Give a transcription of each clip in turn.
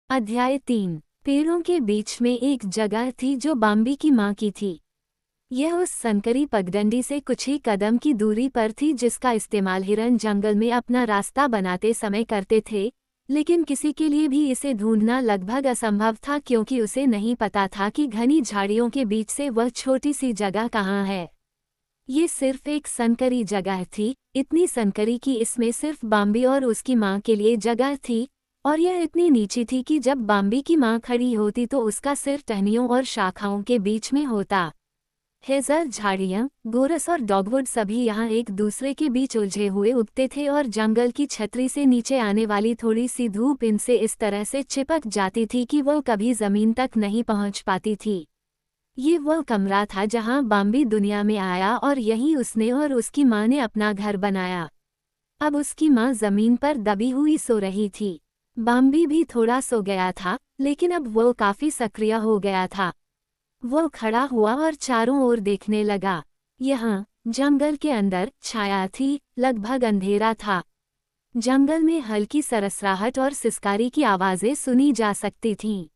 अध्याय 3। पेड़ों के बीच में एक जगह थी जो बाम्बी की माँ की थी। यह उस संकरी पगडंडी से कुछ ही कदम की दूरी पर थी जिसका इस्तेमाल हिरन जंगल में अपना रास्ता बनाते समय करते थे, लेकिन किसी के लिए भी इसे ढूंढना लगभग असंभव था क्योंकि उसे नहीं पता था कि घनी झाड़ियों के बीच से वह छोटी सी जगह कहाँ है। ये सिर्फ एक संकरी जगह थी, इतनी संकरी कि इसमें सिर्फ बाम्बी और उसकी माँ के लिए जगह थी, और यह इतनी नीची थी कि जब बाम्बी की माँ खड़ी होती तो उसका सिर टहनियों और शाखाओं के बीच में होता। हेजर झाड़ियाँ, गोरस और डॉगवुड सभी यहाँ एक दूसरे के बीच उलझे हुए उगते थे और जंगल की छतरी से नीचे आने वाली थोड़ी सी धूप इनसे इस तरह से चिपक जाती थी कि वह कभी जमीन तक नहीं पहुँच पाती थी। ये वह कमरा था जहाँ बाम्बी दुनिया में आया और यहीं उसने और उसकी माँ ने अपना घर बनाया। अब उसकी माँ जमीन पर दबी हुई सो रही थी। बाम्बी भी थोड़ा सो गया था, लेकिन अब वो काफी सक्रिय हो गया था। वो खड़ा हुआ और चारों ओर देखने लगा। यहाँ जंगल के अंदर छाया थी, लगभग अंधेरा था। जंगल में हल्की सरसराहट और सिसकारी की आवाजें सुनी जा सकती थीं।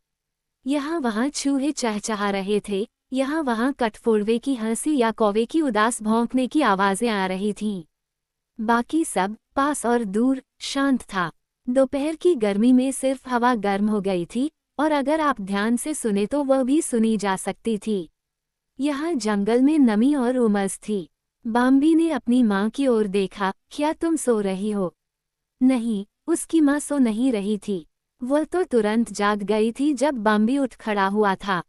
यहाँ वहाँ चूहे चहचहा रहे थे, यहाँ वहाँ कठफोड़वे की हंसी या कौवे की उदास भौंकने की आवाजें आ रही थीं। बाकी सब पास और दूर शांत था। दोपहर की गर्मी में सिर्फ हवा गर्म हो गई थी, और अगर आप ध्यान से सुने तो वह भी सुनी जा सकती थी। यहाँ जंगल में नमी और उमस थी। बाम्बी ने अपनी माँ की ओर देखा। क्या तुम सो रही हो? नहीं, उसकी माँ सो नहीं रही थी। वह तो तुरंत जाग गई थी जब बाम्बी उठ खड़ा हुआ था।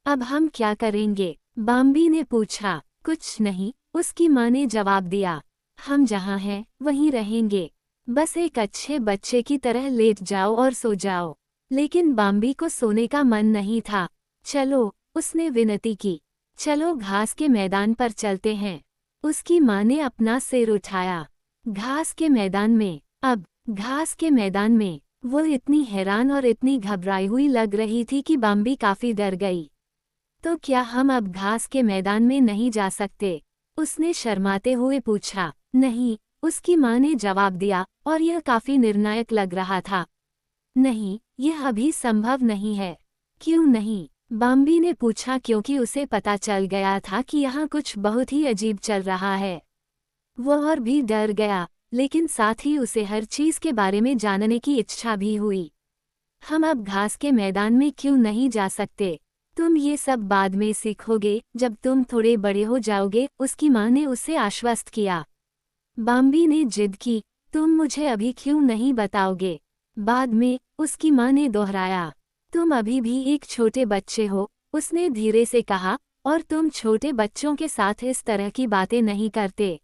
अब हम क्या करेंगे? बाम्बी ने पूछा। कुछ नहीं, उसकी माँ ने जवाब दिया। हम जहाँ हैं वहीं रहेंगे। बस एक अच्छे बच्चे की तरह लेट जाओ और सो जाओ। लेकिन बाम्बी को सोने का मन नहीं था। चलो, उसने विनती की। चलो घास के मैदान पर चलते हैं। उसकी माँ ने अपना सिर उठाया। घास के मैदान में? अब घास के मैदान में? वो इतनी हैरान और इतनी घबराई हुई लग रही थी कि बाम्बी काफी डर गई। तो क्या हम अब घास के मैदान में नहीं जा सकते? उसने शर्माते हुए पूछा। नहीं, उसकी माँ ने जवाब दिया, और यह काफी निर्णायक लग रहा था। नहीं, यह अभी संभव नहीं है। क्यों नहीं? बाम्बी ने पूछा क्योंकि उसे पता चल गया था कि यहाँ कुछ बहुत ही अजीब चल रहा है। वह और भी डर गया, लेकिन साथ ही उसे हर चीज के बारे में जानने की इच्छा भी हुई। हम अब घास के मैदान में क्यों नहीं जा सकते? तुम ये सब बाद में सीखोगे, जब तुम थोड़े बड़े हो जाओगे, उसकी माँ ने उसे आश्वस्त किया। बाम्बी ने जिद की। तुम मुझे अभी क्यों नहीं बताओगे? बाद में, उसकी माँ ने दोहराया। तुम अभी भी एक छोटे बच्चे हो, उसने धीरे से कहा, और तुम छोटे बच्चों के साथ इस तरह की बातें नहीं करते।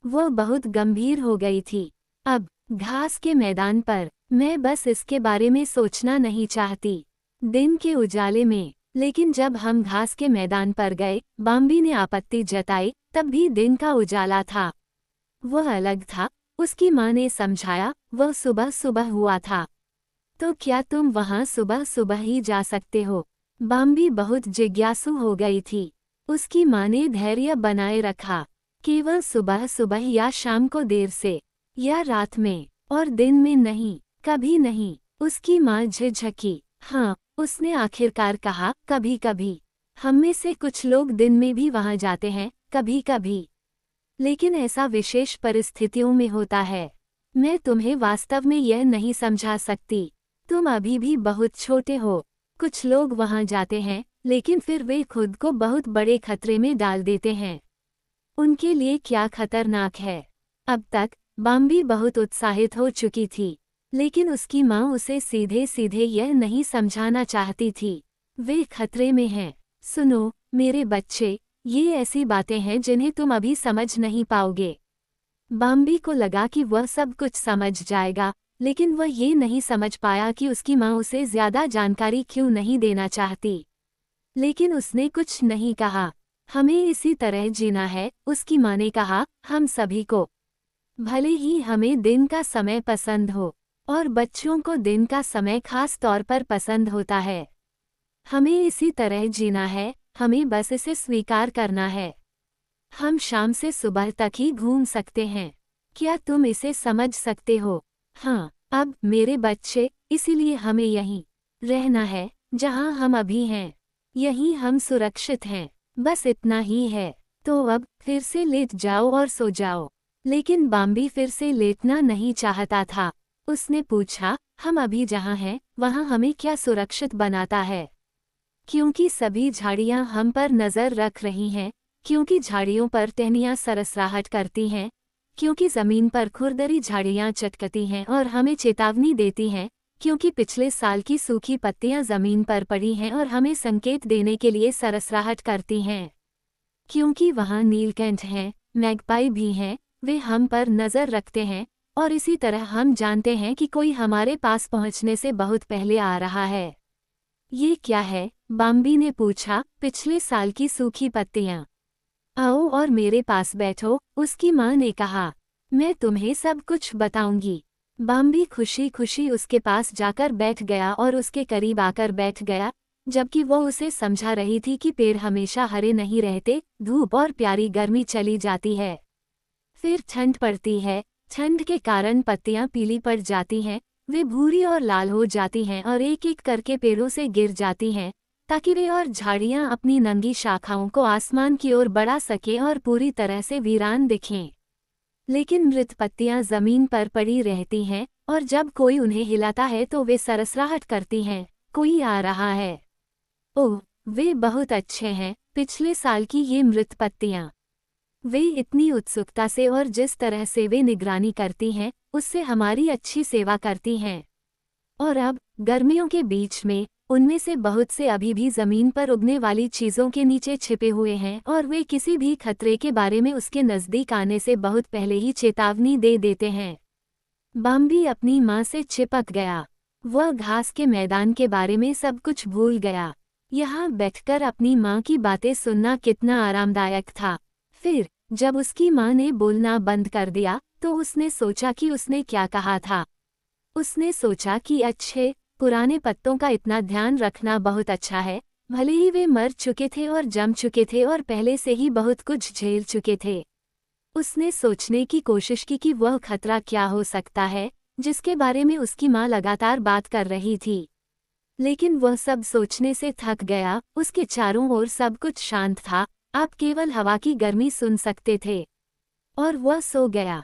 वह बहुत गंभीर हो गई थी। अब घास के मैदान पर मैं बस इसके बारे में सोचना नहीं चाहती। दिन के उजाले में। लेकिन जब हम घास के मैदान पर गए, बाम्बी ने आपत्ति जताई, तब भी दिन का उजाला था। वह अलग था, उसकी माँ ने समझाया। वह सुबह सुबह हुआ था। तो क्या तुम वहाँ सुबह सुबह ही जा सकते हो? बाम्बी बहुत जिज्ञासु हो गई थी। उसकी माँ ने धैर्य बनाए रखा। केवल सुबह सुबह या शाम को देर से, या रात में, और दिन में नहीं, कभी नहीं। उसकी माँ झिझकी। हाँ, उसने आखिरकार कहा, कभी कभी। हम में से कुछ लोग दिन में भी वहाँ जाते हैं, कभी कभी। लेकिन ऐसा विशेष परिस्थितियों में होता है। मैं तुम्हें वास्तव में यह नहीं समझा सकती। तुम अभी भी बहुत छोटे हो। कुछ लोग वहाँ जाते हैं, लेकिन फिर वे खुद को बहुत बड़े खतरे में डाल देते हैं। उनके लिए क्या खतरनाक है? अब तक बाम्बी बहुत उत्साहित हो चुकी थी, लेकिन उसकी माँ उसे सीधे सीधे यह नहीं समझाना चाहती थी। वे खतरे में हैं। सुनो, मेरे बच्चे, ये ऐसी बातें हैं जिन्हें तुम अभी समझ नहीं पाओगे। बाम्बी को लगा कि वह सब कुछ समझ जाएगा, लेकिन वह ये नहीं समझ पाया कि उसकी माँ उसे ज्यादा जानकारी क्यों नहीं देना चाहती। लेकिन उसने कुछ नहीं कहा। हमें इसी तरह जीना है, उसकी माँ ने कहा, हम सभी को। भले ही हमें दिन का समय पसंद हो, और बच्चों को दिन का समय खास तौर पर पसंद होता है। हमें इसी तरह जीना है, हमें बस इसे स्वीकार करना है। हम शाम से सुबह तक ही घूम सकते हैं। क्या तुम इसे समझ सकते हो? हाँ, अब मेरे बच्चे, इसीलिए हमें यहीं रहना है, जहाँ हम अभी हैं। यहीं हम सुरक्षित हैं। बस इतना ही है। तो अब फिर से लेट जाओ और सो जाओ। लेकिन बाम्बी फिर से लेटना नहीं चाहता था। उसने पूछा, हम अभी जहाँ हैं, वहाँ हमें क्या सुरक्षित बनाता है? क्योंकि सभी झाड़ियाँ हम पर नज़र रख रही हैं, क्योंकि झाड़ियों पर टहनियाँ सरसराहट करती हैं, क्योंकि ज़मीन पर खुरदरी झाड़ियाँ चटकती हैं और हमें चेतावनी देती हैं, क्योंकि पिछले साल की सूखी पत्तियाँ ज़मीन पर पड़ी हैं और हमें संकेत देने के लिए सरसराहट करती हैं। क्योंकि वहाँ नीलकंठ हैं, मैगपाई भी हैं, वे हम पर नज़र रखते हैं, और इसी तरह हम जानते हैं कि कोई हमारे पास पहुँचने से बहुत पहले आ रहा है। ये क्या है? बाम्बी ने पूछा। पिछले साल की सूखी पत्तियाँ। आओ और मेरे पास बैठो, उसकी माँ ने कहा। मैं तुम्हें सब कुछ बताऊंगी। बाम्बी खुशी खुशी उसके पास जाकर बैठ गया और उसके करीब आकर बैठ गया, जबकि वो उसे समझा रही थी कि पेड़ हमेशा हरे नहीं रहते, धूप और प्यारी गर्मी चली जाती है। फिर ठंड पड़ती है, ठंड के कारण पत्तियां पीली पड़ जाती हैं, वे भूरी और लाल हो जाती हैं और एक एक करके पेड़ों से गिर जाती हैं, ताकि वे और झाड़ियां अपनी नंगी शाखाओं को आसमान की ओर बढ़ा सकें और पूरी तरह से वीरान दिखें। लेकिन मृत पत्तियां जमीन पर पड़ी रहती हैं, और जब कोई उन्हें हिलाता है तो वे सरसराहट करती हैं, कोई आ रहा है। ओह, वे बहुत अच्छे हैं, पिछले साल की ये मृत पत्तियां। वे इतनी उत्सुकता से और जिस तरह से वे निगरानी करती हैं, उससे हमारी अच्छी सेवा करती हैं। और अब, गर्मियों के बीच में, उनमें से बहुत से अभी भी जमीन पर उगने वाली चीज़ों के नीचे छिपे हुए हैं और वे किसी भी खतरे के बारे में उसके नज़दीक आने से बहुत पहले ही चेतावनी दे देते हैं। बाम्बी अपनी माँ से चिपक गया। वह घास के मैदान के बारे में सब कुछ भूल गया। यहाँ बैठकर अपनी माँ की बातें सुनना कितना आरामदायक था। फिर, जब उसकी माँ ने बोलना बंद कर दिया, तो उसने सोचा कि उसने क्या कहा था। उसने सोचा कि अच्छे, पुराने पत्तों का इतना ध्यान रखना बहुत अच्छा है, भले ही वे मर चुके थे और जम चुके थे और पहले से ही बहुत कुछ झेल चुके थे। उसने सोचने की कोशिश की कि वह खतरा क्या हो सकता है, जिसके बारे में उसकी माँ लगातार बात कर रही थी। लेकिन वह सब सोचने से थक गया, उसके चारों ओर सब कुछ शांत था, आप केवल हवा की गर्मी सुन सकते थे। और वह सो गया।